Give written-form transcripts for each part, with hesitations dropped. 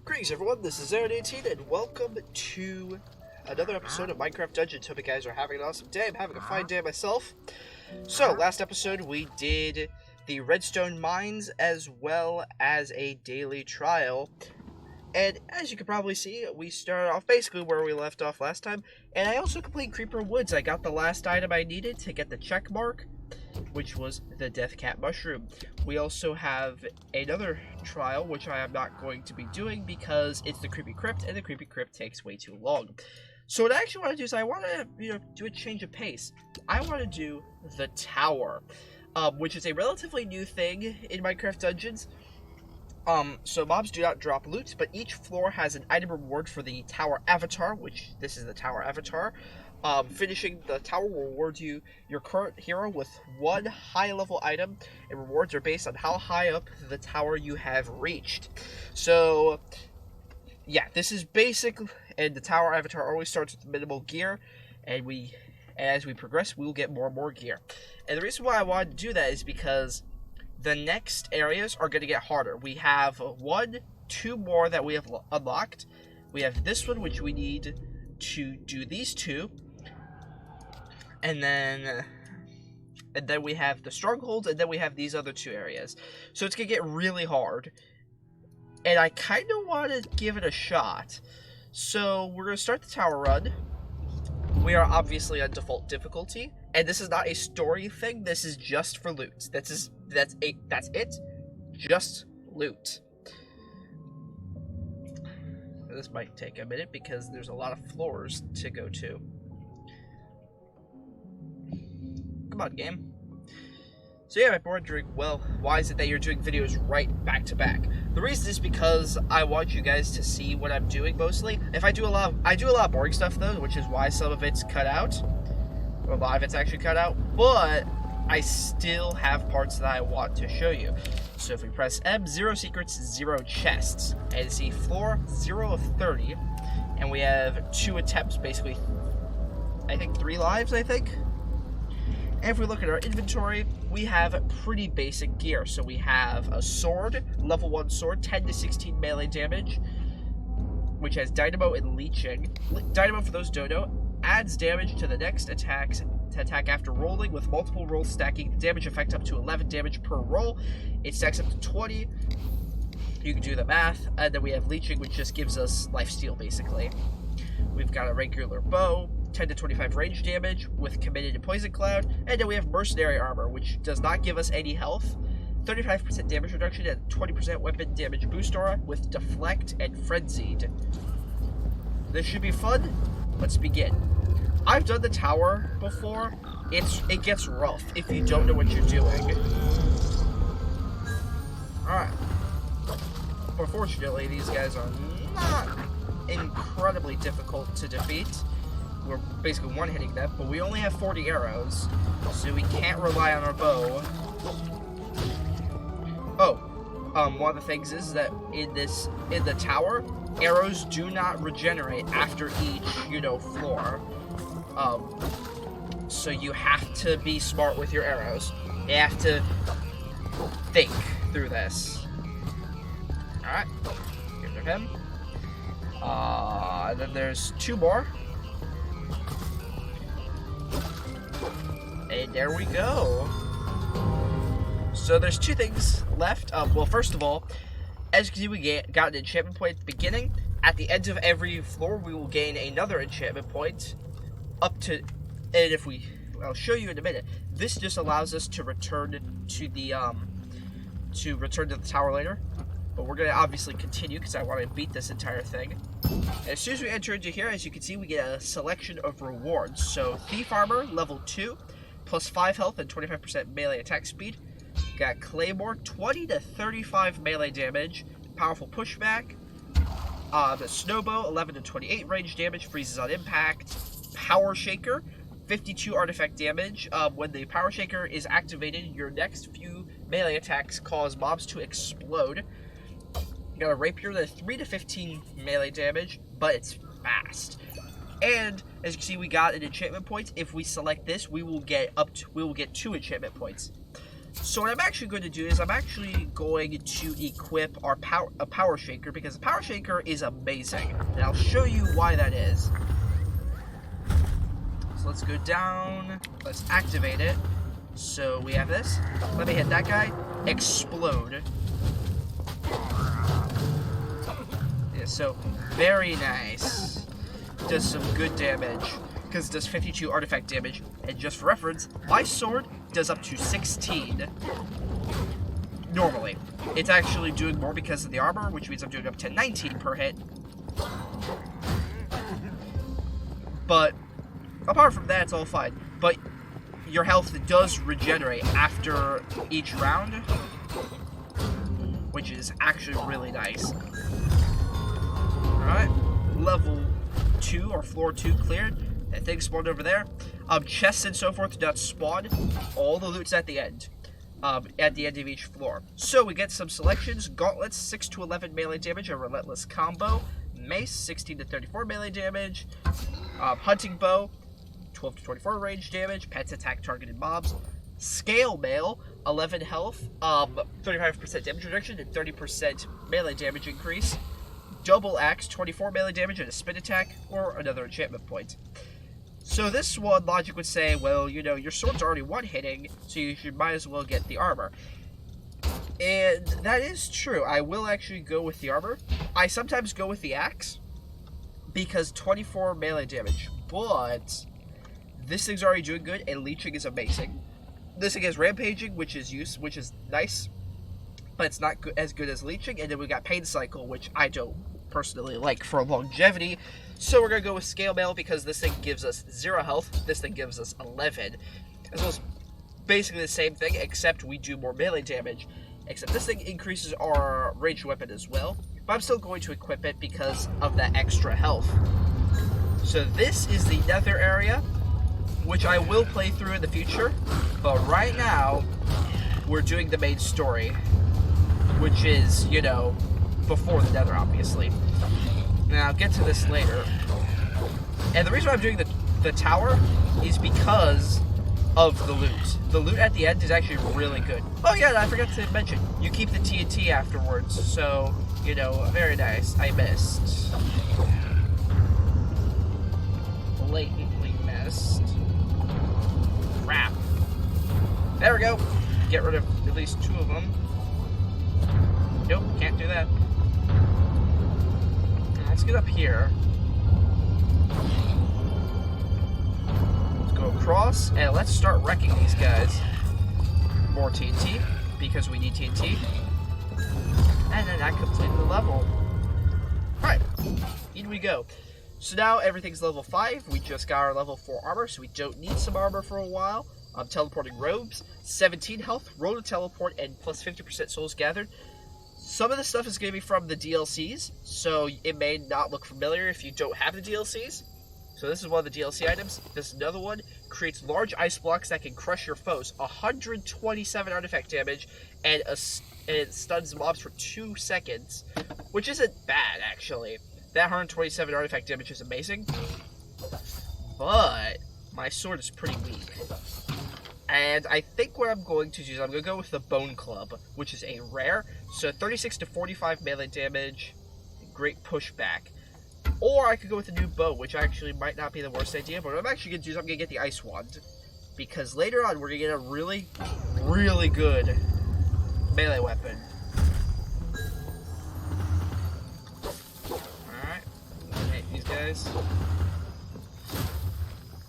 Greetings everyone, this is Aaron18 and welcome to another episode of Minecraft Dungeons. Hope you guys are having an awesome day. I'm having a fine day myself. So, last episode we did the redstone mines as well as a daily trial. And as you can probably see, we started off basically where we left off last time. And I also completed Creeper Woods. I got the last item I needed to get the check mark, which was the Death Cat Mushroom. We also have another trial, which I am not going to be doing because it's the Creepy Crypt, and the Creepy Crypt takes way too long. So what I actually want to do is I want to, do a change of pace. I want to do the Tower, which is a relatively new thing in Minecraft Dungeons. So mobs do not drop loot, but each floor has an item reward for the Tower Avatar, which this is the Tower Avatar. Finishing the tower will reward you, your current hero, with one high-level item, and rewards are based on how high up the tower you have reached. So, yeah, this is basic, and the Tower Avatar always starts with minimal gear, and as we progress, we will get more and more gear. And the reason why I wanted to do that is because the next areas are going to get harder. We have two more that we have unlocked. We have this one, which we need to do these two. And then we have the strongholds, and then we have these other two areas. So it's going to get really hard. And I kind of want to give it a shot. So we're going to start the tower run. We are obviously on default difficulty. And this is not a story thing. This is just for loot. That's it. Just loot. This might take a minute because there's a lot of floors to go to. Come on, game. So yeah, I'm wondering, well, why is it that you're doing videos right back to back? The reason is because I want you guys to see what I'm doing mostly. If I do a lot of boring stuff though, which is why some of it's cut out. Or a lot of it's actually cut out, but I still have parts that I want to show you. So if we press M, 0 secrets, 0 chests, and see floor 0 of 30, and we have 2 attempts, basically, I think 3 lives, And if we look at our inventory, we have pretty basic gear. So we have a sword, level 1 sword, 10 to 16 melee damage, which has dynamo and leeching. Dynamo, for those who don't know, adds damage to the next attack after rolling, with multiple rolls stacking the damage effect up to 11 damage per roll. It stacks up to 20. You can do the math. And then we have leeching, which just gives us lifesteal, basically. We've got a regular bow, 10 to 25 range damage with committed and poison cloud. And then we have mercenary armor, which does not give us any health, 35% damage reduction, and 20% weapon damage boost aura with deflect and frenzied. This should be fun. Let's begin. I've done the tower before. It gets rough if you don't know what you're doing. Alright. Unfortunately, these guys are not incredibly difficult to defeat. We're basically one-hitting them, but we only have 40 arrows, so we can't rely on our bow. One of the things is that in the tower, arrows do not regenerate after each, floor. So you have to be smart with your arrows. You have to think through this. Alright, get rid of him. And then there's 2 more. And there we go. So there's 2 things left. Well, first of all, as you can see, we got an enchantment point at the beginning. At the end of every floor, we will gain another enchantment point. And I'll show you in a minute. This just allows us to return to the tower later. But we're gonna obviously continue because I want to beat this entire thing. And as soon as we enter into here, as you can see, we get a selection of rewards. So Thief Armor, level 2, plus 5 health and 25% melee attack speed. Got Claymore, 20 to 35 melee damage, powerful pushback. The Snowbow, 11 to 28 range damage, freezes on impact. Power Shaker, 52 artifact damage. When the Power Shaker is activated, your next few melee attacks cause mobs to explode. You got a Rapier, that's 3 to 15 melee damage, but it's fast. And as you can see, we got an enchantment point. If we select this, we will get 2 enchantment points. So what I'm actually going to do is I'm actually going to equip our power shaker, because the power shaker is amazing, and I'll show you why that is. So let's go down, let's activate it. So we have this. Let me hit that guy. Explode. Yeah, so very nice. Does some good damage, because it does 52 artifact damage. And just for reference, my sword does up to 16. Normally. It's actually doing more because of the armor, which means I'm doing up to 19 per hit. But apart from that, it's all fine. But your health does regenerate after each round, which is actually really nice. Alright, level 2 or floor 2 cleared. That thing spawned over there. Chests and so forth do not spawn. All the loot's at the end. At the end of each floor. So we get some selections. Gauntlets, 6 to 11 melee damage, a relentless combo. Mace, 16 to 34 melee damage. Hunting bow, 12 to 24 range damage. Pets attack targeted mobs. Scale mail, 11 health, 35% damage reduction, and 30% melee damage increase. Double axe, 24 melee damage and a spin attack, or another enchantment point. So this one, logic would say, well, you know, your sword's already one-hitting, so you might as well get the armor. And that is true. I will actually go with the armor. I sometimes go with the axe, because 24 melee damage. But this thing's already doing good, and leeching is amazing. This thing has rampaging, which is nice, but it's not as good as leeching. And then we got pain cycle, which I don't personally like for longevity. So we're gonna go with scale mail, because this thing gives us 0 health. This thing gives us 11, as well as basically the same thing, except we do more melee damage. Except this thing increases our ranged weapon as well. But I'm still going to equip it because of that extra health. So this is the nether area, which I will play through in the future. But right now, we're doing the main story, which is, you know, before the nether, obviously. Now, I'll get to this later. And the reason why I'm doing the tower is because of the loot. The loot at the end is actually really good. Oh yeah, I forgot to mention, you keep the TNT afterwards, so, you know, very nice. I missed. Blatantly missed. Crap. There we go. Get rid of at least 2 of them. Nope, can't do that. Let's get up here. Let's go across, and let's start wrecking these guys. More TNT, because we need TNT. And then that completed the level. Alright, in we go. So now everything's level 5. We just got our level 4 armor, so we don't need some armor for a while. Teleporting robes, 17 health, roll to teleport, and plus 50% souls gathered. Some of the stuff is going to be from the DLCs, so it may not look familiar if you don't have the DLCs. So this is one of the DLC items. This is another one. Creates large ice blocks that can crush your foes. 127 artifact damage, and it stuns mobs for 2 seconds, which isn't bad, actually. That 127 artifact damage is amazing, but my sword is pretty weak. And I think what I'm going to do is I'm going to go with the Bone Club, which is a rare. So 36 to 45 melee damage, great pushback. Or I could go with the new bow, which actually might not be the worst idea. But what I'm actually going to do is I'm going to get the Ice Wand, because later on we're going to get a really, really good melee weapon. Alright, hit these guys.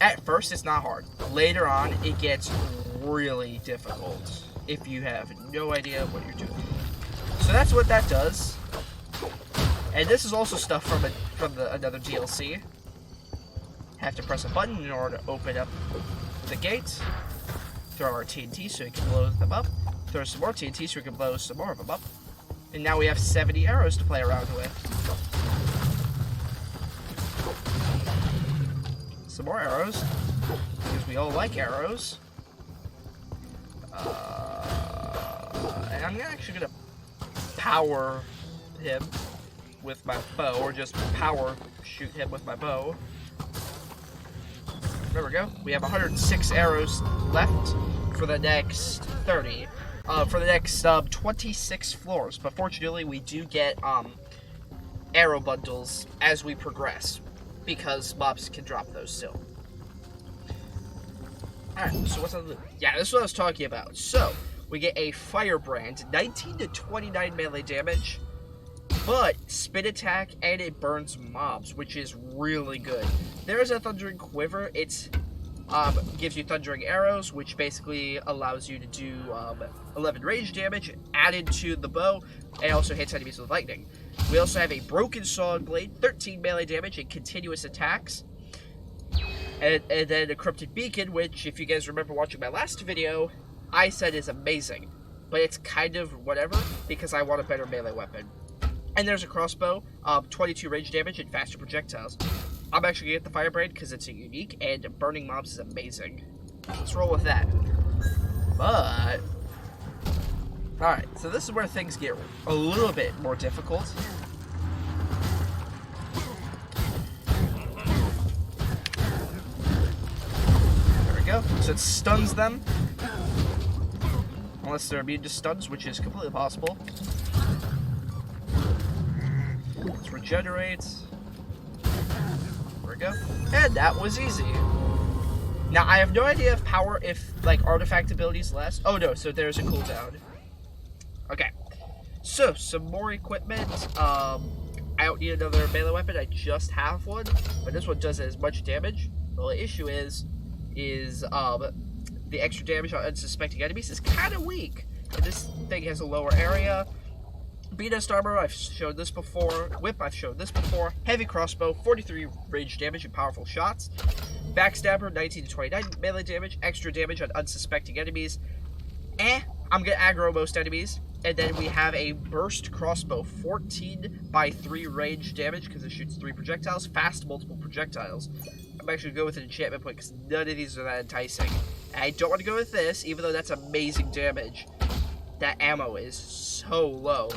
At first, it's not hard. Later on, it gets really difficult if you have no idea what you're doing. So that's what that does. And this is also stuff from another DLC. Have to press a button in order to open up the gate. Throw our TNT so we can blow them up. Throw some more TNT so we can blow some more of them up. And now we have 70 arrows to play around with. Some more arrows, because we all like arrows. And I'm actually going to power him with my bow, or just power shoot him with my bow. There we go. We have 106 arrows left for the next 30. for the next 26 floors. But fortunately, we do get arrow bundles as we progress, because mobs can drop those still. Alright, so what's on the loot? Yeah, this is what I was talking about. So, we get a Firebrand, 19 to 29 melee damage, but spin attack, and it burns mobs, which is really good. There's a Thundering Quiver. It gives you Thundering Arrows, which basically allows you to do 11 range damage added to the bow, and also hits enemies with lightning. We also have a Broken Sword Blade, 13 melee damage and continuous attacks. And then a Corrupted Beacon, which, if you guys remember watching my last video, I said is amazing. But it's kind of whatever, because I want a better melee weapon. And there's a Crossbow, 22 range damage and faster projectiles. I'm actually going to get the Firebrand because it's a unique, and burning mobs is amazing. Let's roll with that. But... alright, so this is where things get a little bit more difficult. So it stuns them, unless they're immune to stuns, which is completely possible. Let's regenerate. There we go. And that was easy. Now, I have no idea if like, artifact abilities last. Oh, no, so there's a cooldown. Okay. So, some more equipment. I don't need another melee weapon. I just have one. But this one does as much damage. Well, the issue is the extra damage on unsuspecting enemies is kind of weak. And this thing has a lower area. Beat-dust armor, I've shown this before. Whip, I've shown this before. Heavy crossbow, 43 range damage and powerful shots. Backstabber, 19 to 29 melee damage. Extra damage on unsuspecting enemies. I'm gonna aggro most enemies. And then we have a burst crossbow, 14 by 3 range damage because it shoots 3 projectiles. Fast multiple projectiles. I'm actually going to go with an enchantment point because none of these are that enticing. And I don't want to go with this, even though that's amazing damage. That ammo is so low.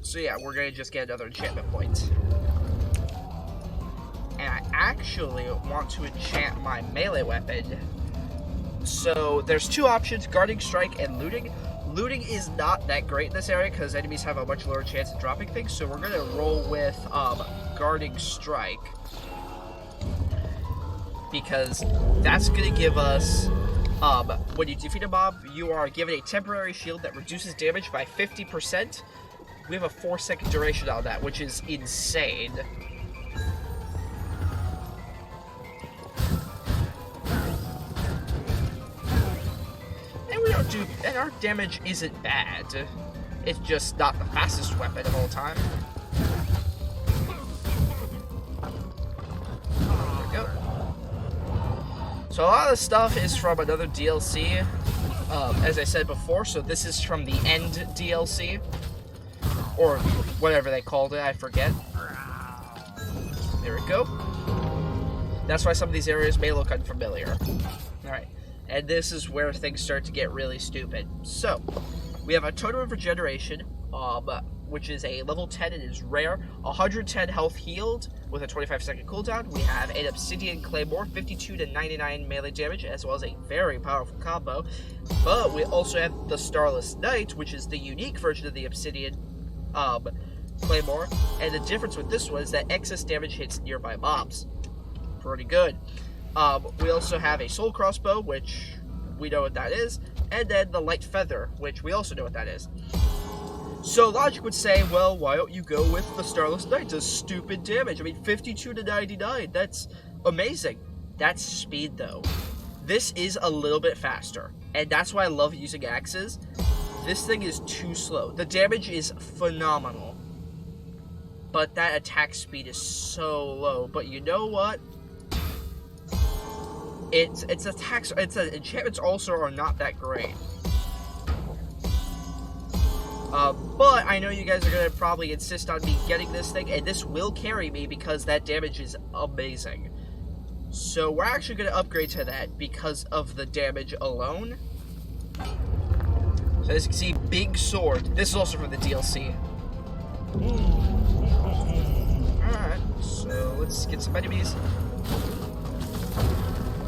So yeah, we're going to just get another enchantment point. And I actually want to enchant my melee weapon. So there's two options, Guarding Strike and Looting. Looting is not that great in this area because enemies have a much lower chance of dropping things, so we're going to roll with Guarding Strike. Because that's going to give us, when you defeat a mob, you are given a temporary shield that reduces damage by 50%. We have a 4-second duration on that, which is insane. And our damage isn't bad. It's just not the fastest weapon of all time. There we go. So a lot of the stuff is from another DLC, as I said before, so this is from the End DLC. Or whatever they called it, I forget. There we go. That's why some of these areas may look unfamiliar. Alright. And this is where things start to get really stupid. So, we have a Totem of Regeneration, which is a level 10 and is rare. 110 health healed with a 25-second cooldown. We have an Obsidian Claymore, 52 to 99 melee damage, as well as a very powerful combo. But we also have the Starless Knight, which is the unique version of the Obsidian Claymore. And the difference with this one is that excess damage hits nearby mobs. Pretty good. We also have a Soul Crossbow, which we know what that is, and then the Light Feather, which we also know what that is. So logic would say, well, why don't you go with the Starless Knight? Does stupid damage. I mean, 52 to 99, that's amazing. That's speed, though. This is a little bit faster, and that's why I love using axes. This thing is too slow. The damage is phenomenal, but that attack speed is so low. But you know what? Its enchantments also are not that great. But I know you guys are going to probably insist on me getting this thing, and this will carry me because that damage is amazing. So we're actually going to upgrade to that because of the damage alone. So as you can see, big sword. This is also from the DLC. Alright, so let's get some enemies.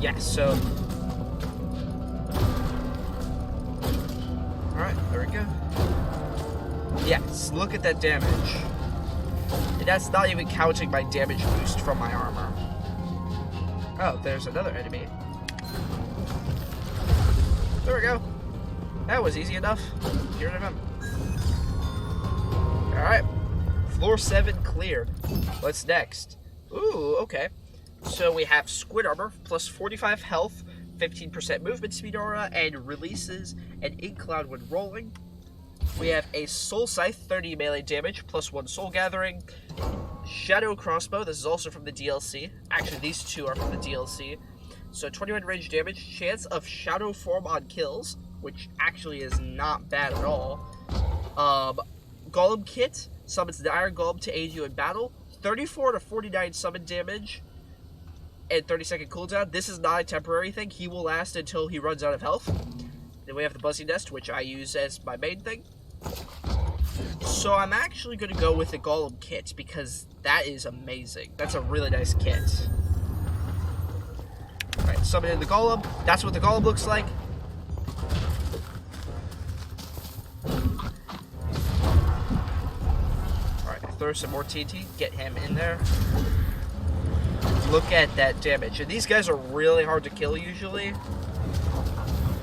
Yeah, so go. Yes, look at that damage. And that's not even counting my damage boost from my armor. Oh, there's another enemy. There we go. That was easy enough. Get rid of him. Alright. Floor 7 cleared. What's next? Ooh, okay. So we have Squid Armor, plus 45 health, 15% movement speed aura, and releases an ink cloud when rolling. We have a Soul Scythe, 30 melee damage, plus 1 soul gathering. Shadow Crossbow, this is also from the DLC. Actually, these two are from the DLC. So 21 range damage, chance of shadow form on kills, which actually is not bad at all. Golem Kit, summons the Iron Golem to aid you in battle. 34 to 49 summon damage, and 30-second cooldown. This is not a temporary thing. He will last until he runs out of health. Then we have the Buzzing Nest, which I use as my main thing. So I'm actually going to go with the Golem Kit, because that is amazing. That's a really nice kit. Alright, summon in the Golem. That's what the Golem looks like. Alright, throw some more TNT. Get him in there. Look at that damage. And these guys are really hard to kill usually.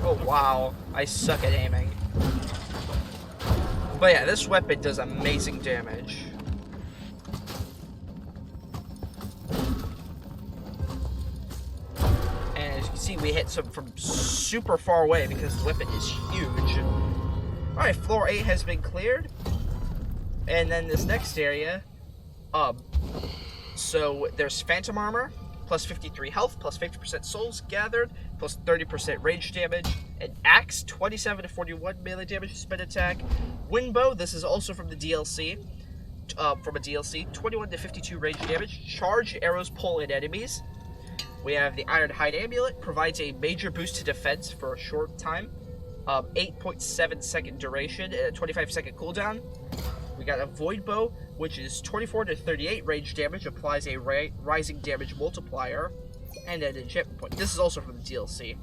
Oh, wow. I suck at aiming. But yeah, this weapon does amazing damage. And as you can see, we hit some from super far away because the weapon is huge. Alright, floor 8 has been cleared. And then this next area, so there's Phantom Armor, plus 53 health, plus 50% souls gathered, plus 30% range damage. An Axe, 27 to 41 melee damage to spin attack. Wind Bow, this is also from the DLC, 21 to 52 range damage. Charge arrows pull in enemies. We have the Iron Hide Amulet, provides a major boost to defense for a short time. 8.7 second duration and a 25-second cooldown. We got a Void Bow, which is 24 to 38 range damage, applies a rising damage multiplier, and an enchantment point. This is also from the DLC.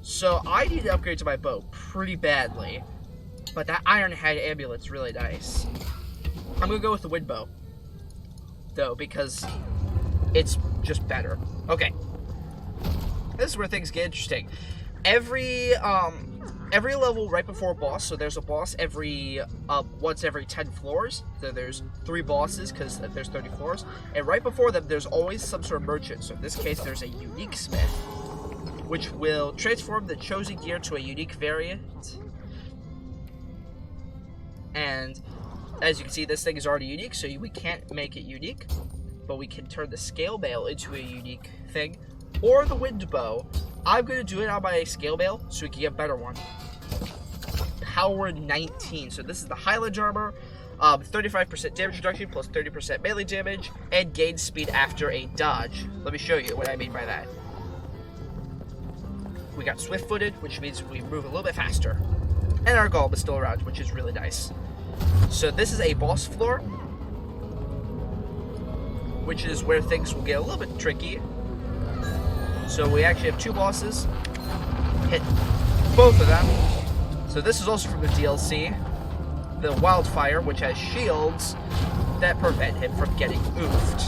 So I need to upgrade to my bow pretty badly, but that Iron Hide Amulet's really nice. I'm gonna go with the Wind Bow, though, because it's just better. Okay, this is where things get interesting. Every level right before a boss, so there's a boss once every 10 floors. So there's 3 bosses because there's 30 floors, and right before them there's always some sort of merchant. So in this case there's a unique smith, which will transform the chosen gear to a unique variant. And as you can see, this thing is already unique, so we can't make it unique, but we can turn the scale mail into a unique thing, or the wind bow. I'm going to do it on my scale mail so we can get a better one. Power 19. So this is the Highland Armor. 35% damage reduction plus 30% melee damage, and gain speed after a dodge. Let me show you what I mean by that. We got swift-footed, which means we move a little bit faster. And our golem is still around, which is really nice. So this is a boss floor, which is where things will get a little bit tricky. So we actually have 2 bosses. Hit both of them. So this is also from the DLC. The Wildfire, which has shields that prevent him from getting oofed.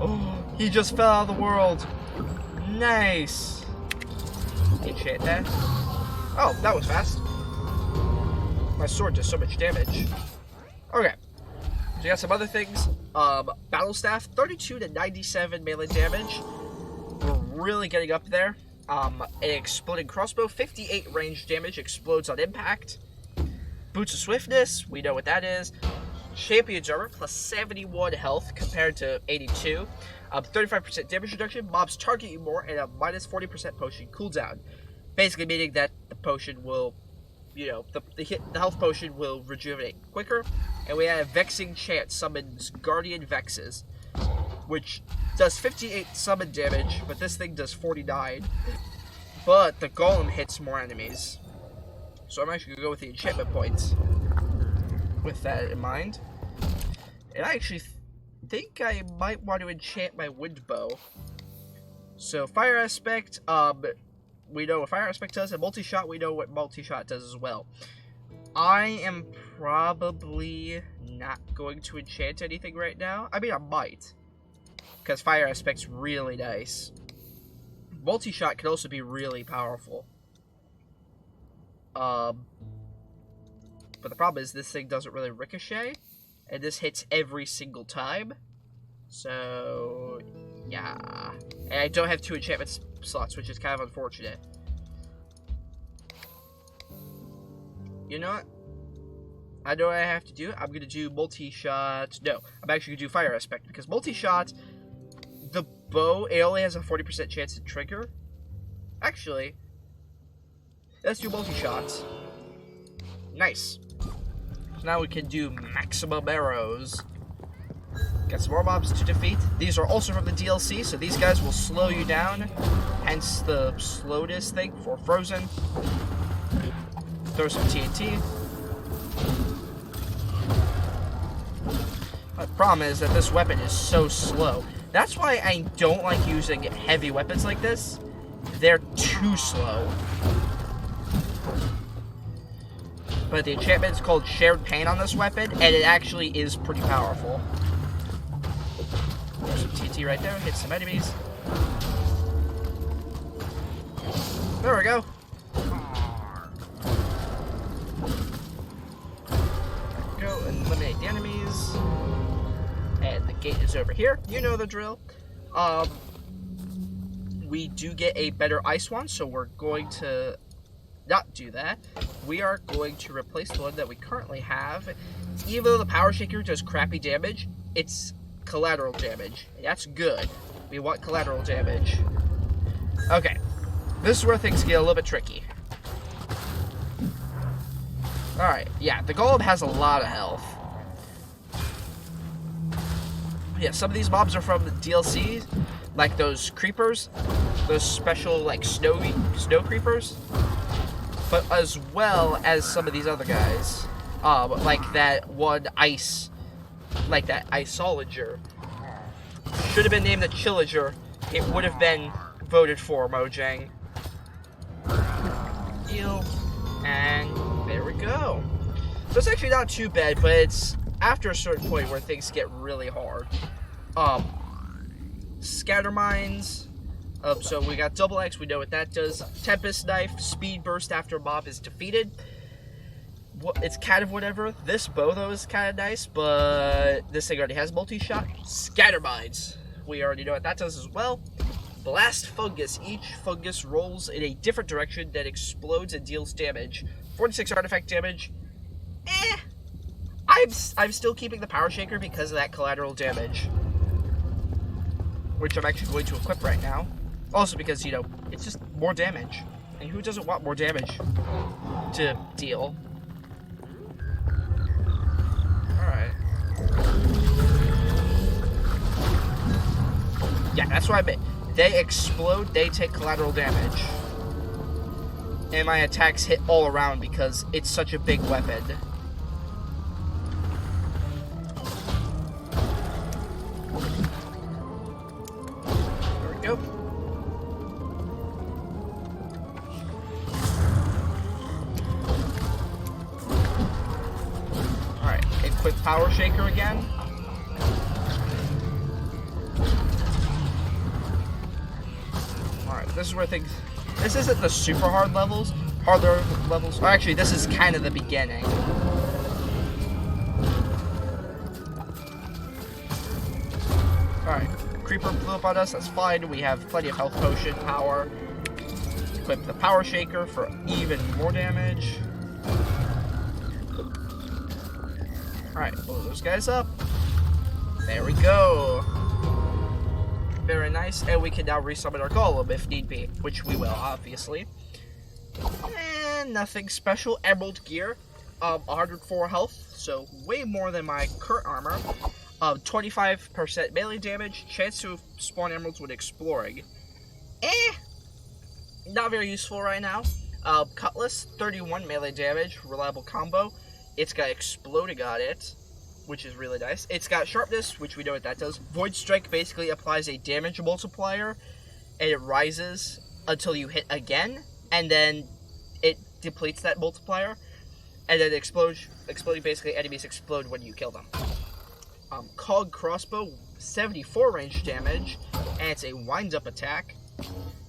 Oh, he just fell out of the world. Nice. Enchant that. Oh, that was fast. My sword does so much damage. Okay. So we got some other things. Battle Staff, 32 to 97 melee damage. We're really getting up there. An Exploding Crossbow, 58 range damage, explodes on impact. Boots of Swiftness, we know what that is. Champion's Armor, plus 71 health compared to 82. 35% damage reduction, mobs target you more, and a minus 40% potion cooldown. Basically meaning that the potion will, the health potion will rejuvenate quicker. And we have Vexing Chant, summons Guardian Vexes, which does 58 summon damage, but this thing does 49. But the golem hits more enemies. So I'm actually going to go with the enchantment points with that in mind. And I actually think I might want to enchant my wind bow. So fire aspect, we know what fire aspect does, and multi-shot, we know what multi-shot does as well. I am probably not going to enchant anything right now. I mean, I might, because fire aspect's really nice. Multi-shot can also be really powerful. But the problem is this thing doesn't really ricochet, and this hits every single time. So, yeah. And I don't have 2 enchantment slots, which is kind of unfortunate. You know what? I know what I have to do. I'm going to do multi-shot. No, I'm actually going to do fire aspect, because multi-shot, the bow, it only has a 40% chance to trigger. Actually, let's do multi-shots. Nice. So now we can do maximum arrows. Got some more mobs to defeat. These are also from the DLC, so these guys will slow you down. Hence the slowness thing for Frozen. Throw some TNT. The problem is that this weapon is so slow. That's why I don't like using heavy weapons like this. They're too slow. But the enchantment is called Shared Pain on this weapon, and it actually is pretty powerful. There's some TNT right there. Hit some enemies. There we go. Go and eliminate the enemies. And the gate is over here. You know the drill. We do get a better ice one, so we're going to not do that. We are going to replace the one that we currently have. Even though the power shaker does crappy damage, it's collateral damage. That's good. We want collateral damage. Okay. This is where things get a little bit tricky. Alright, yeah, the golem has a lot of health. Yeah, some of these mobs are from the DLC, like those creepers, those special, like, snow creepers, but as well as some of these other guys, like that one ice, like that Isolager. Should have been named the Chillager. It would have been voted for, Mojang. Heal, and there we go. So it's actually not too bad, but it's after a certain point where things get really hard. Scatter mines. So we got double X, we know what that does. Tempest Knife, speed burst after a mob is defeated. It's kind of whatever. This bow, though, is kind of nice, but this thing already has multi-shot. Scatter mines. We already know what that does as well. Blast Fungus. Each fungus rolls in a different direction that explodes and deals damage. 46 artifact damage. I'm still keeping the Power Shaker because of that collateral damage, which I'm actually going to equip right now. Also because, you know, it's just more damage. And who doesn't want more damage to deal? Alright. Yeah, that's what I meant. They explode, they take collateral damage. And my attacks hit all around because it's such a big weapon. There we go. Alright, equip Power Shaker again. Alright, this is where things... This isn't the super hard levels. Harder levels. Or actually, this is kind of the beginning. Alright, Creeper blew up on us. That's fine. We have plenty of health potion power. Equip the Power Shaker for even more damage. Alright, blow those guys up. There we go. Very nice, and we can now resummon our golem if need be, which we will, obviously. And nothing special. Emerald gear, 104 health, so way more than my current armor. 25% melee damage, chance to spawn emeralds when exploring. Not very useful right now. Cutlass, 31 melee damage, reliable combo. It's got exploding on it, which is really nice. It's got sharpness, which we know what that does. Void Strike basically applies a damage multiplier, and it rises until you hit again, and then it depletes that multiplier, and then exploding basically enemies explode when you kill them. Cog crossbow, 74 range damage, and it's a wind-up attack.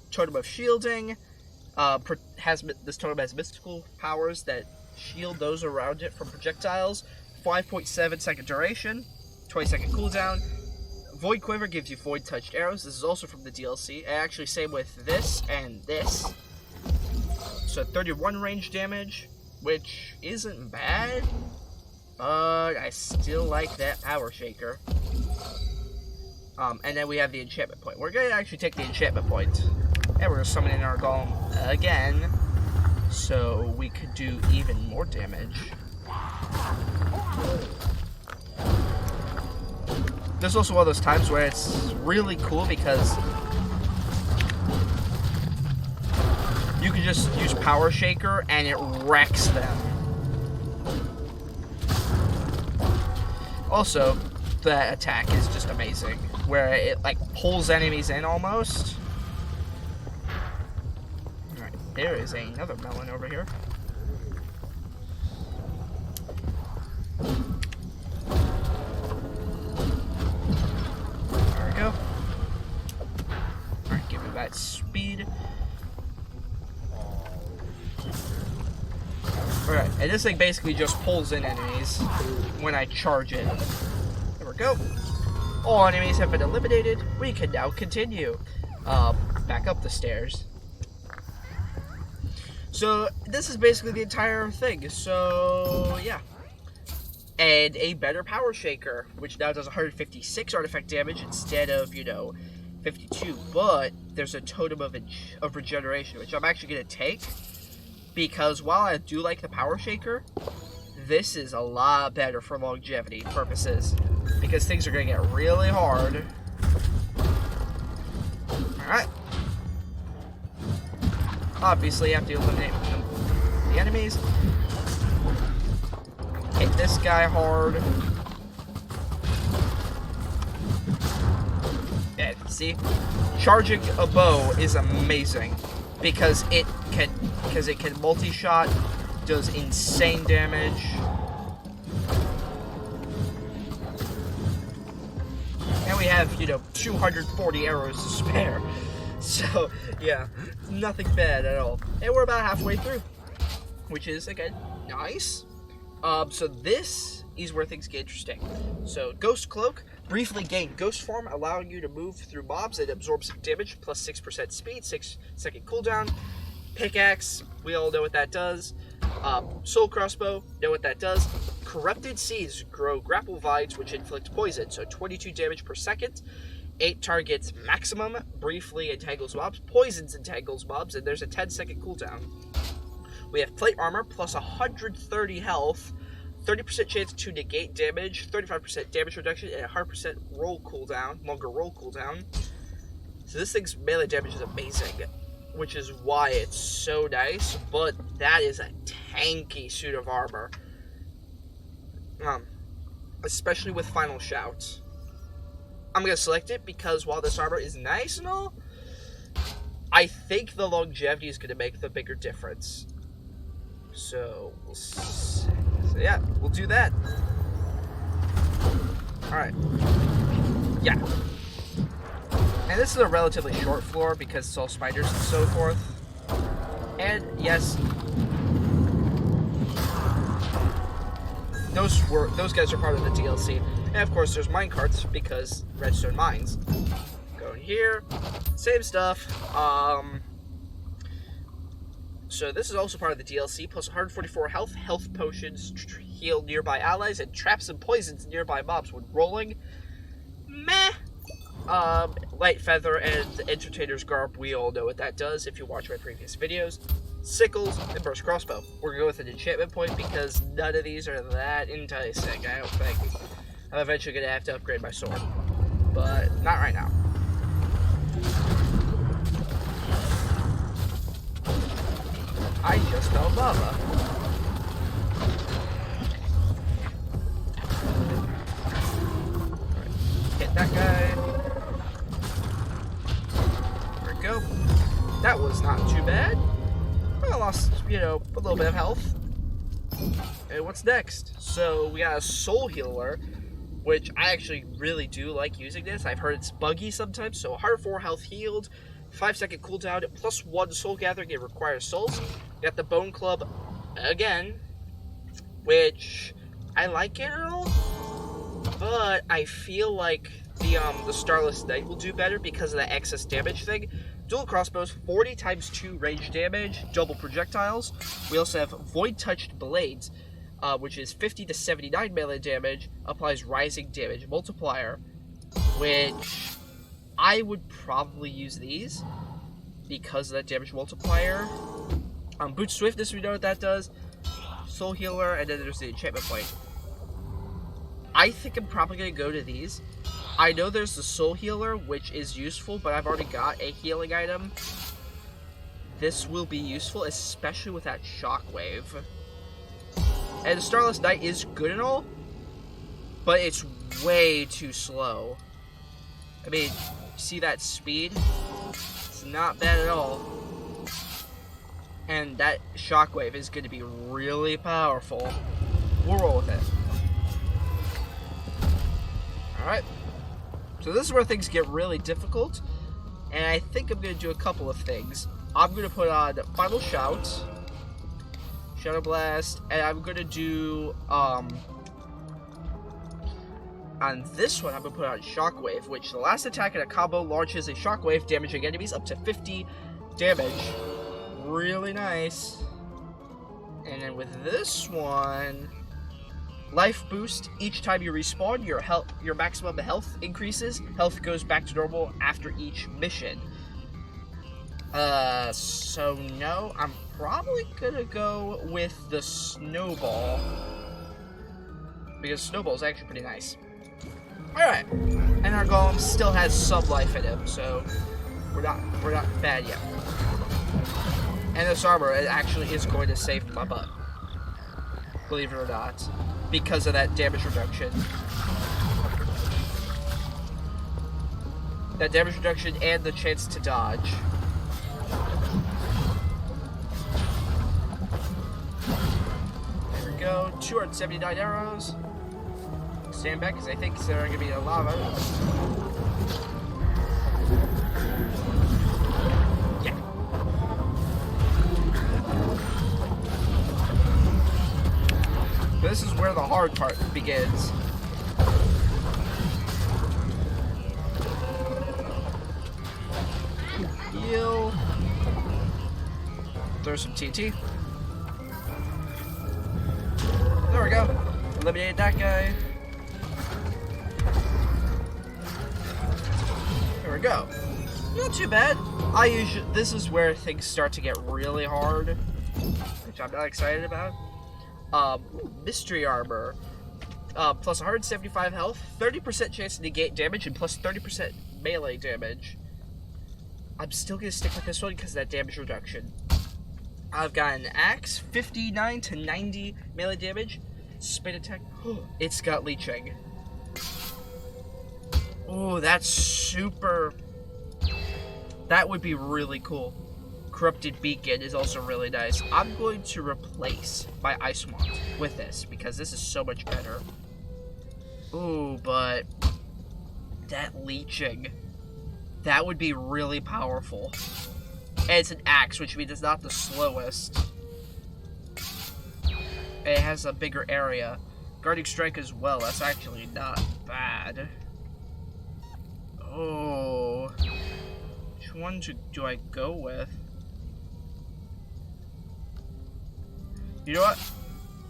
Totem of shielding, this totem has mystical powers that shield those around it from projectiles. 5.7 second duration, 20 second cooldown. Void quiver gives you void touched arrows. This is also from the DLC. And actually, same with this and this. So 31 range damage, which isn't bad, but I still like that power shaker. And then we have the enchantment point. We're going to actually take the enchantment point, and we're going to summon in our golem again, so we could do even more damage. There's also one of those times where it's really cool because you can just use Power Shaker and it wrecks them. Also, the attack is just amazing, where it like pulls enemies in almost. Alright, there is another melon over here. There we go. Alright, give me that speed. Alright, and this thing basically just pulls in enemies when I charge it. There we go. All enemies have been eliminated. We can now continue. Back up the stairs. So, this is basically the entire thing. So, yeah. And a better Power Shaker, which now does 156 artifact damage instead of, 52. But there's a totem of regeneration, which I'm actually going to take. Because while I do like the Power Shaker, this is a lot better for longevity purposes. Because things are going to get really hard. Alright. Obviously, you have to eliminate the enemies. Hit this guy hard. Yeah, see? Charging a bow is amazing. Because it can multi-shot, does insane damage. And we have, 240 arrows to spare. So, yeah, nothing bad at all. And we're about halfway through, which is, again, nice. So this is where things get interesting. So, Ghost Cloak, briefly gain Ghost Form, allowing you to move through mobs and absorb some damage, plus 6% speed, 6-second cooldown. Pickaxe, we all know what that does. Soul Crossbow, know what that does. Corrupted Seeds grow grapple vines, which inflict poison, so 22 damage per second. 8 targets maximum, briefly entangles mobs, poisons entangles mobs, and there's a 10-second cooldown. We have Plate Armor, plus 130 health, 30% chance to negate damage, 35% damage reduction, and 100% longer roll cooldown. So this thing's melee damage is amazing, which is why it's so nice, but that is a tanky suit of armor. Especially with Final Shout. I'm going to select it because while this armor is nice and all, I think the longevity is going to make the bigger difference. So yeah, we'll do that. Alright. Yeah. And this is a relatively short floor because it's all spiders and so forth. And yes, those guys are part of the DLC. And of course there's minecarts because redstone mines. Go in here, same stuff. So this is also part of the DLC, plus 144 health, health potions, heal nearby allies, and traps and poisons nearby mobs when rolling. Meh. Light Feather and Entertainer's Garb, we all know what that does if you watch my previous videos. Sickles, and Burst Crossbow. We're going to go with an enchantment point because none of these are that enticing, I don't think. I'm eventually going to have to upgrade my sword, but not right now. I just felt lava. Hit that guy. There we go. That was you know, a little bit of health. And what's next? So we got a soul healer, which I actually really do like using this. I've heard it's buggy sometimes, so 104 health healed, 5-second cooldown, +1 soul gathering, it requires souls. You got the bone club again, which I like it and all, but I feel like the Starless Knight will do better because of that excess damage thing. Dual crossbows, 40 times 2 range damage, double projectiles. We also have Void Touched Blades, which is 50 to 79 melee damage, applies rising damage multiplier, which I would probably use these because of that damage multiplier. Boot Swiftness, we know what that does. Soul Healer, and then there's the enchantment point. I think I'm probably going to go to these. I know there's the Soul Healer, which is useful, but I've already got a healing item. This will be useful, especially with that Shockwave. And the Starless Knight is good and all, but it's way too slow. I mean, see that speed? It's not bad at all. And that Shockwave is going to be really powerful. We'll roll with it. Alright. So this is where things get really difficult. And I think I'm going to do a couple of things. I'm going to put on Final Shout, Shadow Blast, and I'm going to do, on this one, I'm going to put on Shockwave, which the last attack in a combo launches a Shockwave, damaging enemies up to 50 damage. Really nice. And then with this one, Life Boost. Each time you respawn, your maximum health increases. Health goes back to normal after each mission. So no, I'm probably gonna go with the Snowball, because Snowball is actually pretty nice. Alright, and our Golem still has some life in him, so we're not bad yet. And this armor, it actually is going to save my butt, believe it or not, because of that damage reduction. That damage reduction and the chance to dodge. There we go, 279 arrows. Stand back, because I think there are going to be a lot of arrows. Yeah. This is where the hard part begins. Heal. Throw some TNT. There we go. Eliminate that guy. There we go. Not too bad. This is where things start to get really hard, which I'm not excited about. Mystery Armor. Plus 175 health, 30% chance to negate damage, and plus 30% melee damage. I'm still going to stick with this one because of that damage reduction. I've got an axe, 59 to 90 melee damage. Spin attack. It's got leeching. Oh, that's super. That would be really cool. Corrupted Beacon is also really nice. I'm going to replace my Ice Wand with this because this is so much better. Ooh, but that leeching, that would be really powerful. And it's an axe, which means it's not the slowest. It has a bigger area. Guarding Strike as well, that's actually not bad. Oh. Which one do I go with? You know what?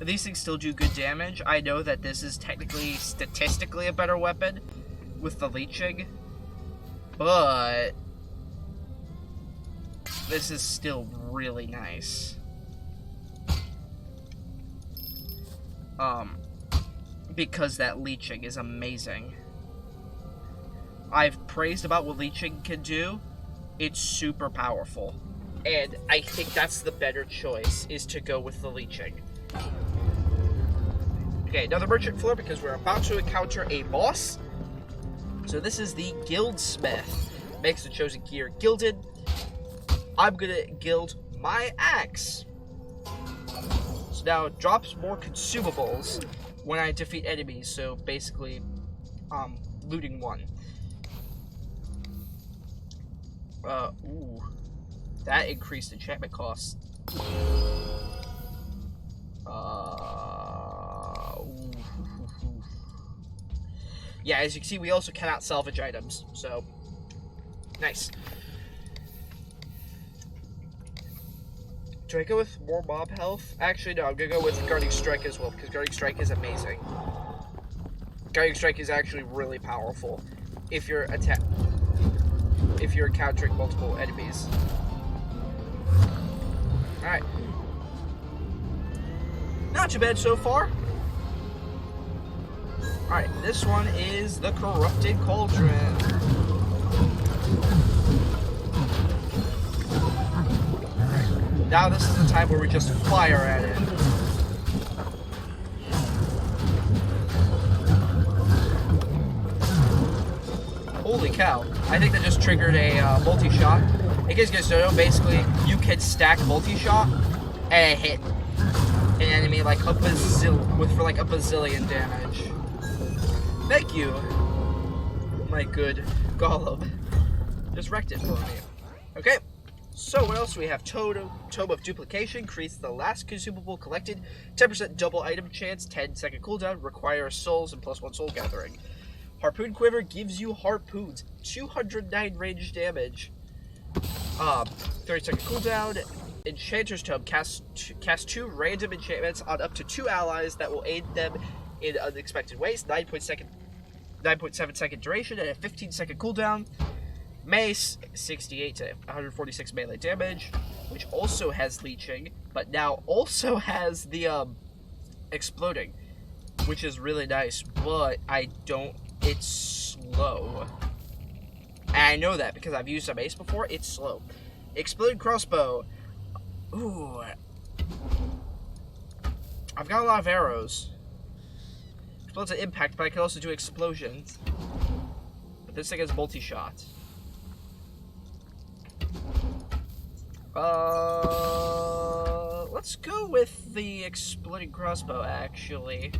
These things still do good damage. I know that this is technically, statistically a better weapon with the leeching, but this is still really nice. Because that leeching is amazing. I've praised about what leeching can do. It's super powerful. And I think that's the better choice, is to go with the leeching. Okay, another merchant floor because we're about to encounter a boss. So this is the Guildsmith. Makes the chosen gear gilded. I'm gonna gild my axe. consumables. Now, it drops more consumables when I defeat enemies, so basically, looting 1. Ooh. That increased enchantment costs. Ooh. Yeah, as you can see, we also cannot salvage items, so nice. Do I go with more mob health? Actually, no, I'm gonna go with Guarding Strike as well, because Guarding Strike is amazing. Guarding Strike is actually really powerful if you're encountering multiple enemies. Alright. Not too bad so far. Alright, this one is the Corrupted Cauldron. Now this is the time where we just fire at it. Holy cow. I think that just triggered a multi-shot. In case you guys don't know, basically, you can stack multi-shot and hit an enemy like for like a bazillion damage. Thank you, my good golem. Just wrecked it for me. Okay, so what else do we have? Tome of Duplication, creates the last consumable collected, 10% double item chance, 10-second cooldown, requires souls, and +1 soul gathering. Harpoon Quiver gives you harpoons, 209 range damage, 30-second cooldown. Enchanter's Tome, cast 2 random enchantments on up to 2 allies that will aid them in unexpected ways, 9.7 second duration, and a 15-second cooldown. Mace, 68 to 146 melee damage, which also has leeching, but now also has the exploding, which is really nice, but it's slow. And I know that because I've used a mace before, it's slow. Exploding Crossbow. Ooh. I've got a lot of arrows. Explodes an impact, but I can also do explosions. But this thing has multi-shot. Let's go with the Exploding Crossbow, actually.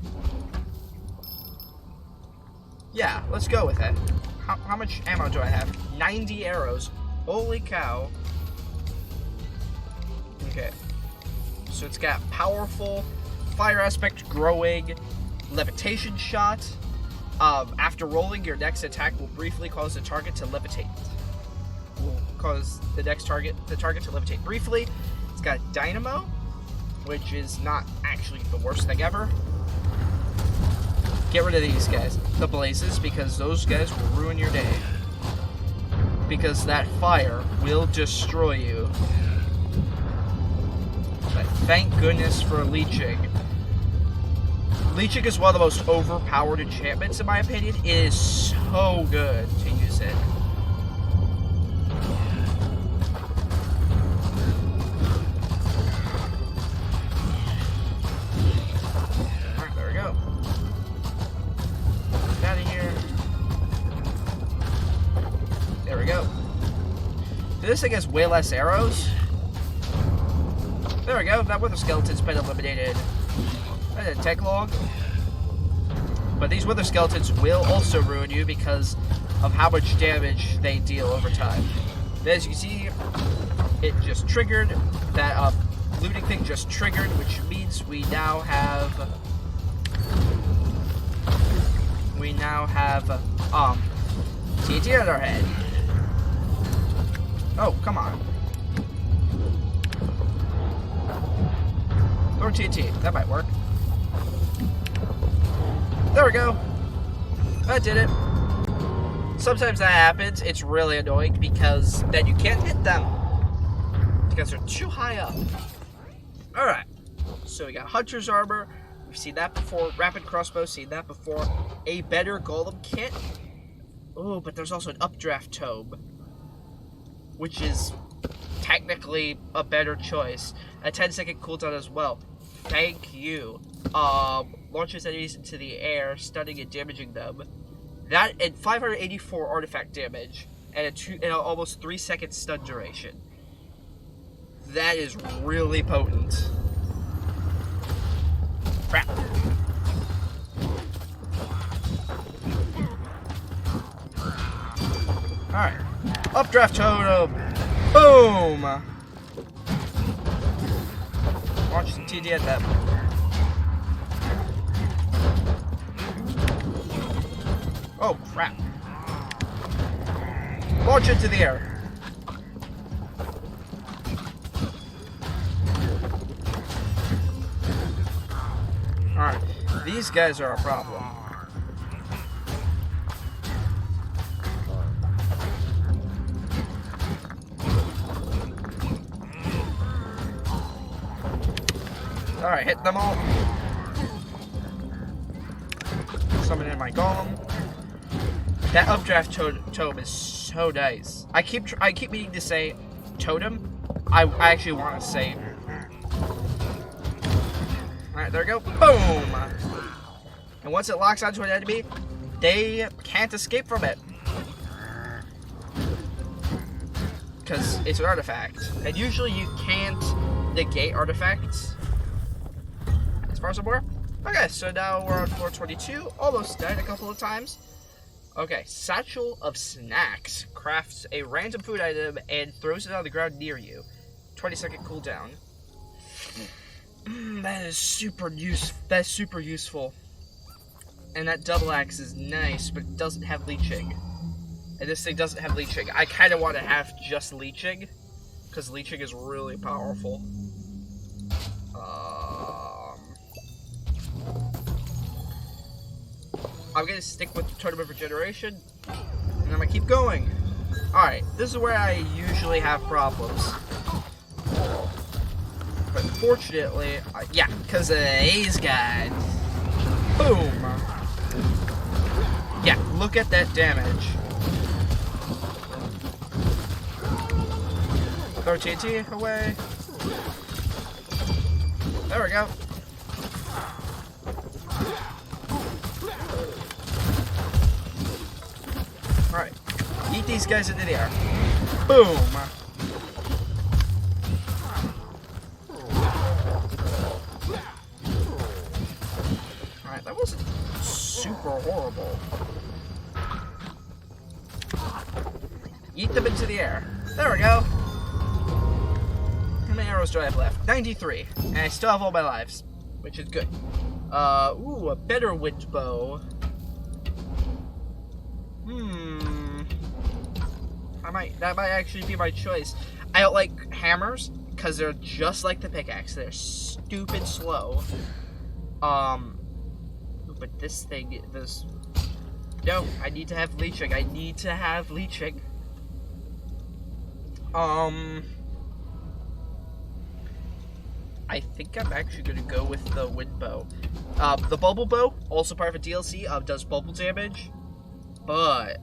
Yeah, let's go with it. How much ammo do I have? 90 arrows. Holy cow. Okay. So it's got powerful, fire aspect, growing, levitation shot. After rolling, your next attack will briefly cause the target to levitate. Will cause the target to levitate briefly. It's got dynamo, which is not actually the worst thing ever. Get rid of these guys, the blazes, because those guys will ruin your day. Because that fire will destroy you. But thank goodness for leeching. Leeching is one of the most overpowered enchantments, in my opinion. It is so good to use it. Alright, there we go. Get out of here. There we go. This thing has way less arrows. There we go. That wither skeleton's been eliminated. That didn't take long. But these wither skeletons will also ruin you because of how much damage they deal over time. As you can see, it just triggered. That looting thing just triggered, which means we now have TNT on our head. Oh, come on. Throw TNT. That might work. There we go. That did it. Sometimes that happens. It's really annoying because then you can't hit them because they're too high up. Alright. So we got Hunter's Armor. We've seen that before. Rapid Crossbow. Seen that before. A better Golem Kit. Oh, but there's also an Updraft Tome, which is technically a better choice. A 10-second cooldown as well. Thank you. Launches enemies into the air, stunning and damaging them. That and 584 artifact damage and an almost 3-second stun duration. That is really potent. crap. Alright. Updraft totem. Boom! Launch some TD at that. Oh, crap. Launch into the air. Alright, these guys are a problem. Alright, hit them all. Summon in my golem. That updraft totem is so nice. I keep meaning to say totem. I actually want to say. Alright, there we go. Boom! And once it locks onto an enemy, they can't escape from it. Because it's an artifact. And usually you can't negate artifacts. As far as I'm aware. Okay, so now we're on floor 22. Almost died a couple of times. Okay, Satchel of Snacks. Crafts a random food item and throws it on the ground near you. 20-second cooldown. That is super useful. And that double axe is nice, but it doesn't have leeching. And this thing doesn't have leeching. I kind of want to have just leeching, because leeching is really powerful. I'm gonna stick with the Totem of Regeneration, and I'm gonna keep going. Alright, this is where I usually have problems. But fortunately, yeah, because of these guys. Boom! Yeah, look at that damage. Throw TNT away. There we go. Alright. Eat these guys into the air. Boom! Alright, that wasn't super horrible. Eat them into the air. There we go. How many arrows do I have left? 93. And I still have all my lives, which is good. Ooh, a better wind bow. That might actually be my choice. I don't like hammers, because they're just like the pickaxe. They're stupid slow. But this thing, no, I need to have leeching. I think I'm actually going to go with the wind bow. The bubble bow, also part of a DLC, does bubble damage, but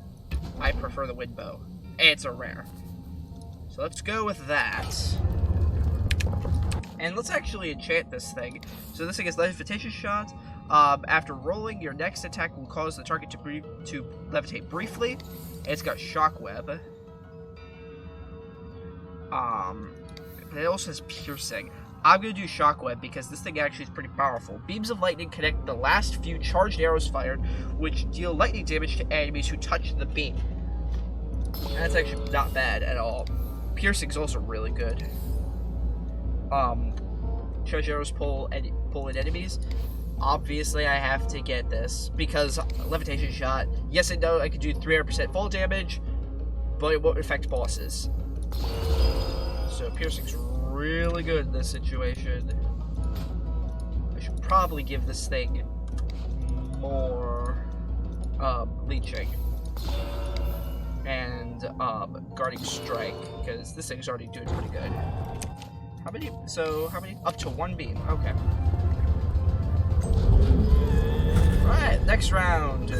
I prefer the wind bow. And it's a rare. So let's go with that. And let's actually enchant this thing. So this thing is levitation shot. After rolling, your next attack will cause the target to levitate briefly. And it's got shockweb. It also has piercing. I'm going to do shockweb because this thing actually is pretty powerful. Beams of lightning connect the last few charged arrows fired, which deal lightning damage to enemies who touch the beam. And that's actually not bad at all. Piercing's also really good. Charged arrows pull in enemies. Obviously, I have to get this because levitation shot. Yes, I know I could do 300% fall damage, but it won't affect bosses. So piercing's really good in this situation. I should probably give this thing more leeching and guarding strike, because this thing's already doing pretty good. How many? Up to one beam. Okay. Alright, next round.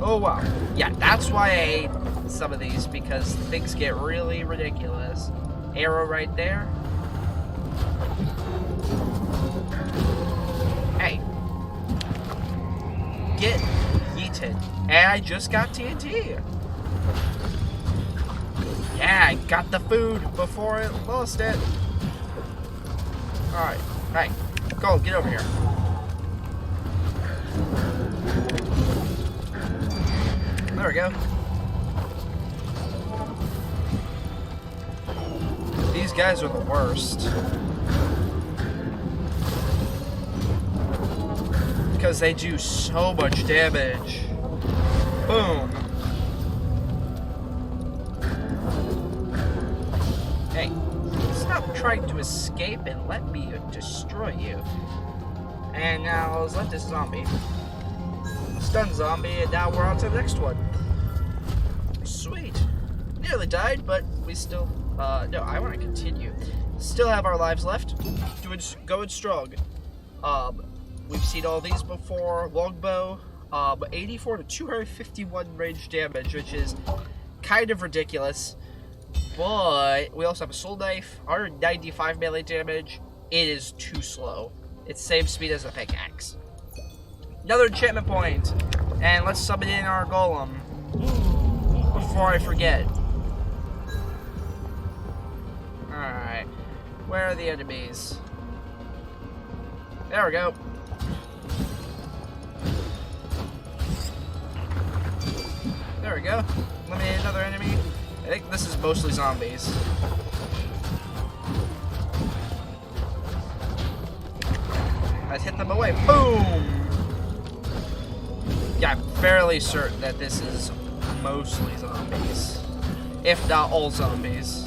Oh wow. Yeah, that's why I hate some of these, because things get really ridiculous. Arrow right there. Hey. Get yeeted. And I just got TNT. Yeah, I got the food before it lost it. Alright. Hey, go, get over here. There we go. These guys are the worst. Because they do so much damage. Boom. Hey, stop trying to escape and let me destroy you. And now let's let this zombie. Stun zombie, and now we're on to the next one. Sweet. Nearly died, but we still, no, I want to continue. Still have our lives left. Going strong. We've seen all these before. Longbow, 84 to 251 range damage, which is kind of ridiculous. But we also have a soul knife, 195 melee damage. It is too slow. It's same speed as a pickaxe. Another enchantment point, and let's summon in our golem before I forget. Alright, where are the enemies? There we go. There we go. Eliminate another enemy. I think this is mostly zombies. Let's hit them away. Boom! Yeah, I'm fairly certain that this is mostly zombies. If not all zombies.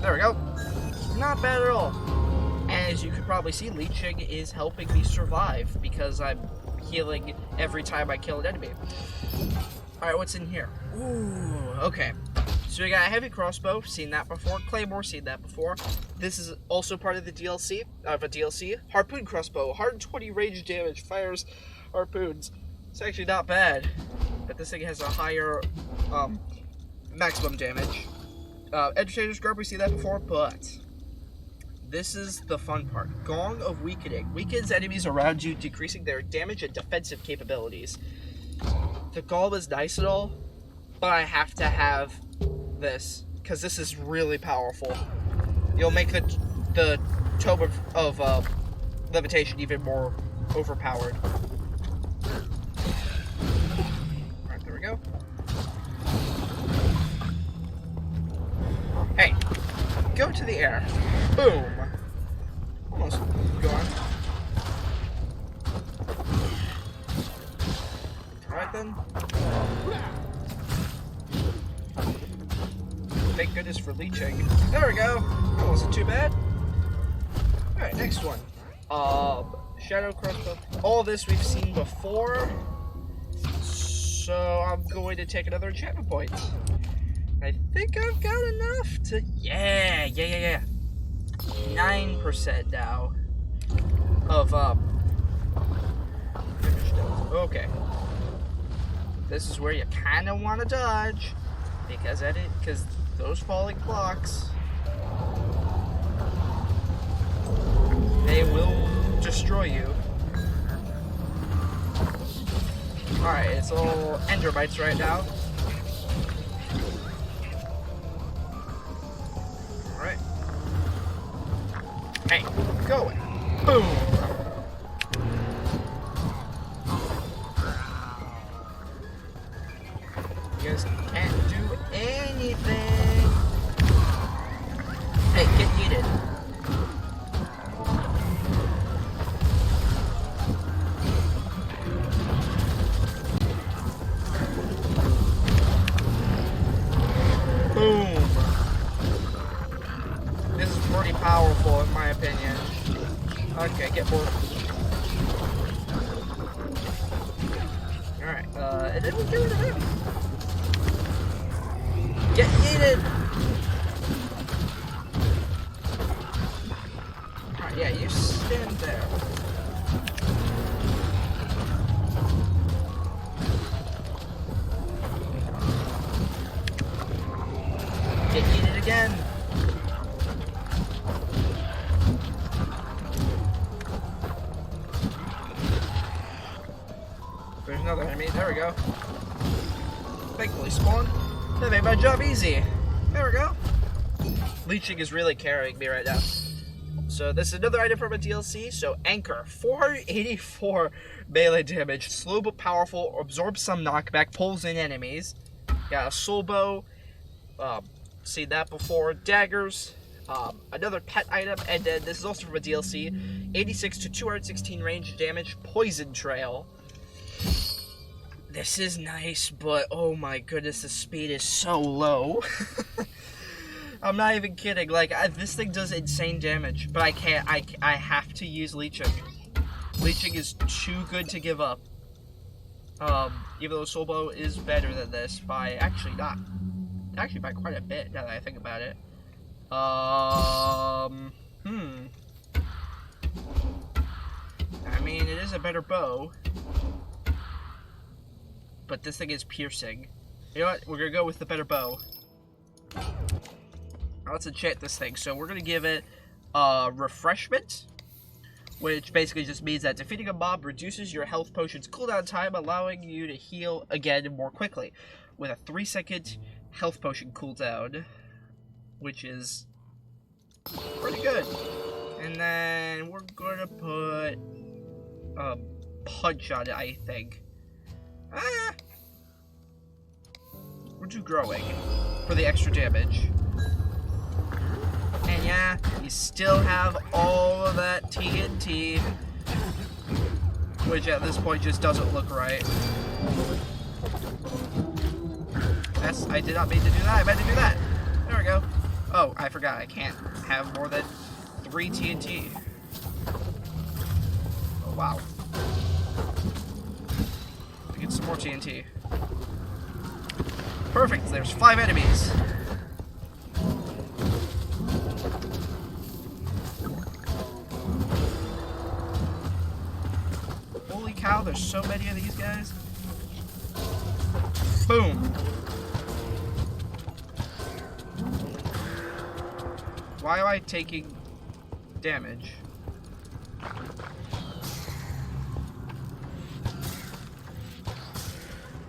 There we go. Not bad at all. As you could probably see, leeching is helping me survive because I'm healing every time I kill an enemy. Alright, what's in here? Ooh, okay. So we got a heavy crossbow, seen that before. Claymore, seen that before. This is also part of the DLC, Harpoon crossbow, 120 range damage, fires harpoons. It's actually not bad, but this thing has a higher maximum damage. Entertainer's Grub, we see that before, but this is the fun part. Gong of Weakening. Weakens enemies around you, decreasing their damage and defensive capabilities. The golem is nice and all, but I have to have this, because this is really powerful. You'll make the Tome of Levitation even more overpowered. Alright, there we go. Hey, go to the air. Boom. Almost gone. Alright then. Thank goodness for leeching. There we go. That wasn't too bad. Alright, next one. Shadow crossbow. All this we've seen before. So I'm going to take another enchantment point. I think I've got enough to... Yeah. 9% now. Of, okay. This is where you kind of want to dodge. Because those falling blocks, they will destroy you. Alright, it's all endermites right now. Alright. Hey, go away. Boom! You guys can't do anything. Hey, get yeeted. Boom. This is pretty powerful in my opinion. Okay, get more. Alright, and then we'll get rid of him. Get yeeted! Alright, yeah, you stand there. Get yeeted again. There's another enemy. There we go. Thankfully spawned. That made my job easy. There we go. Leeching is really carrying me right now. So this is another item from a DLC. So Anchor, 484 melee damage, slow but powerful, absorbs some knockback, pulls in enemies. Got a soul bow, seen that before. Daggers, another pet item, and then this is also from a DLC. 86 to 216 range damage, poison trail. This is nice, but oh my goodness, the speed is so low. I'm not even kidding. Like, this thing does insane damage, but I can't. I have to use Leeching. Leeching is too good to give up. Even though Soul Bow is better than this by actually by quite a bit. Now that I think about it. I mean, it is a better bow, but this thing is piercing. You know what? We're gonna go with the better bow. Let's enchant this thing. So we're going to give it refreshment, which basically just means that defeating a mob reduces your health potion's cooldown time, allowing you to heal again more quickly, with a 3-second health potion cooldown, which is pretty good. And then we're going to put punch on it, I think. We'll do growing for the extra damage. And yeah, you still have all of that TNT, which at this point just doesn't look right. I did not mean to do that. I meant to do that. There we go. Oh, I forgot. I can't have more than 3 TNT. Oh, wow. Get some more TNT. Perfect. There's 5 enemies. Holy cow, there's so many of these guys. Boom. Why am I taking damage?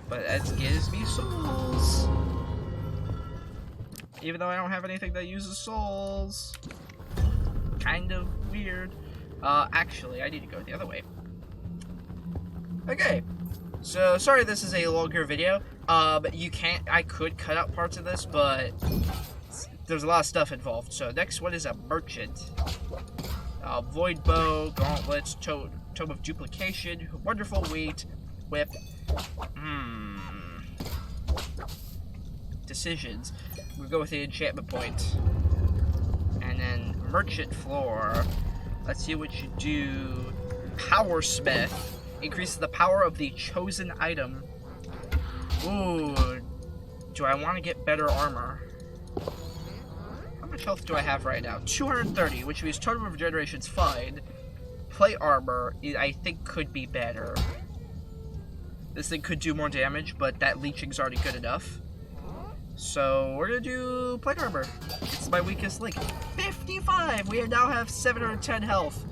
But that gives me souls. Even though I don't have anything that uses souls. Kind of weird. Actually, I need to go the other way. Okay. So, sorry this is a longer video. I could cut out parts of this, but there's a lot of stuff involved. So, next one is a merchant. Void bow, gauntlets, tome of duplication, wonderful wheat, whip. Decisions. We'll go with the enchantment point. And then merchant floor. Let's see what you do. Power smith. Increases the power of the chosen item. Ooh. Do I want to get better armor? How much health do I have right now? 230, which means total regeneration's fine. Plate armor, I think, could be better. This thing could do more damage, but that leeching's already good enough. So, we're gonna do plate armor. It's my weakest link. 55! We now have 710 health.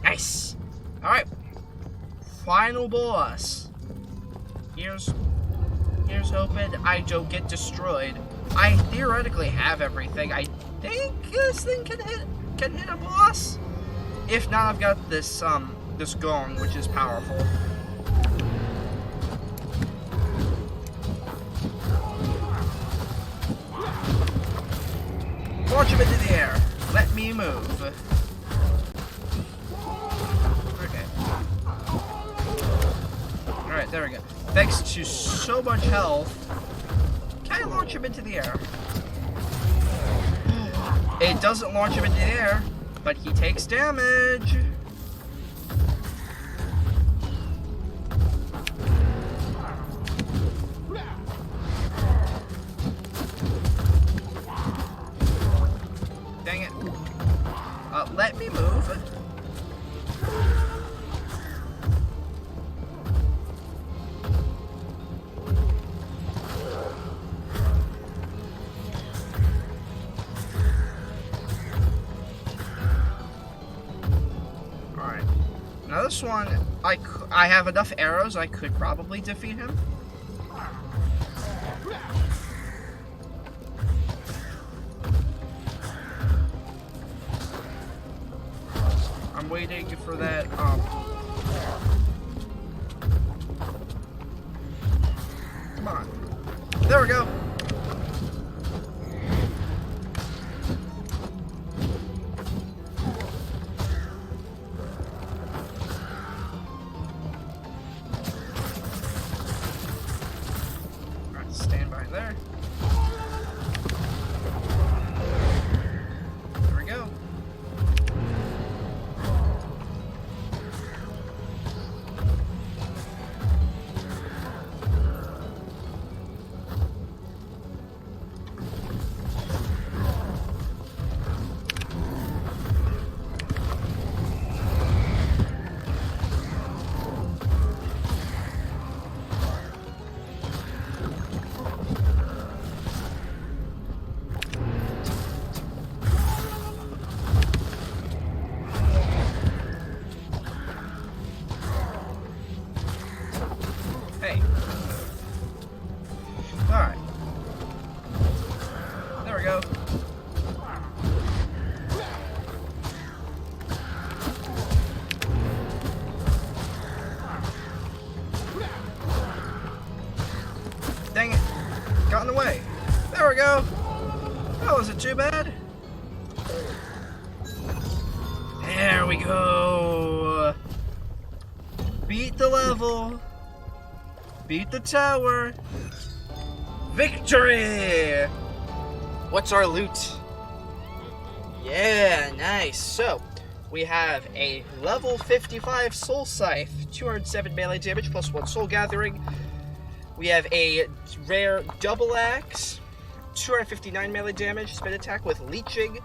Nice! Alright. Final boss. Here's hoping I don't get destroyed. I theoretically have everything. I think this thing can hit a boss. If not, I've got this this gong, which is powerful. Launch him into the air. Let me move. Okay. Alright, there we go. Thanks to so much health, can I launch him into the air? It doesn't launch him into the air, but he takes damage. Dang it. Let me move. Alright. Now this one, I have enough arrows, I could probably defeat him. I'm waiting for that, come on. There we go. Alright, stand by there. There we go. Hey. Alright. There we go. Dang it. Got in the way. There we go. That wasn't too bad. There we go. Beat the level. Beat the tower. Victory! What's our loot? Yeah, nice. So, we have a level 55 soul scythe, 207 melee damage plus 1 soul gathering. We have a rare double axe, 259 melee damage, spin attack with leeching,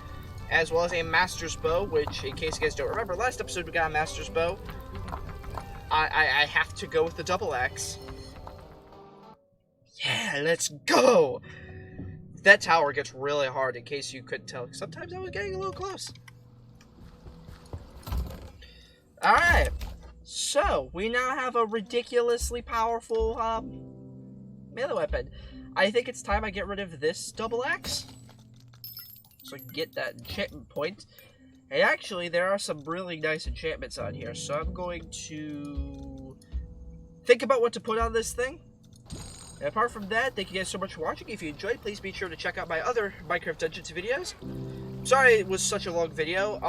as well as a master's bow, which, in case you guys don't remember, last episode we got a master's bow. I have to go with the double axe. Yeah, let's go! That tower gets really hard, in case you couldn't tell. Sometimes I was getting a little close. Alright, so we now have a ridiculously powerful melee weapon. I think it's time I get rid of this double axe, so I can get that enchantment point. And actually, there are some really nice enchantments on here, so I'm going to think about what to put on this thing. And apart from that, thank you guys so much for watching. If you enjoyed, please be sure to check out my other Minecraft Dungeons videos. Sorry it was such a long video,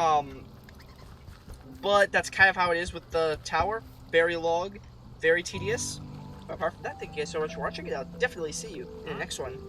but that's kind of how it is with the tower. Very long, very tedious. But apart from that, thank you guys so much for watching, and I'll definitely see you in the next one.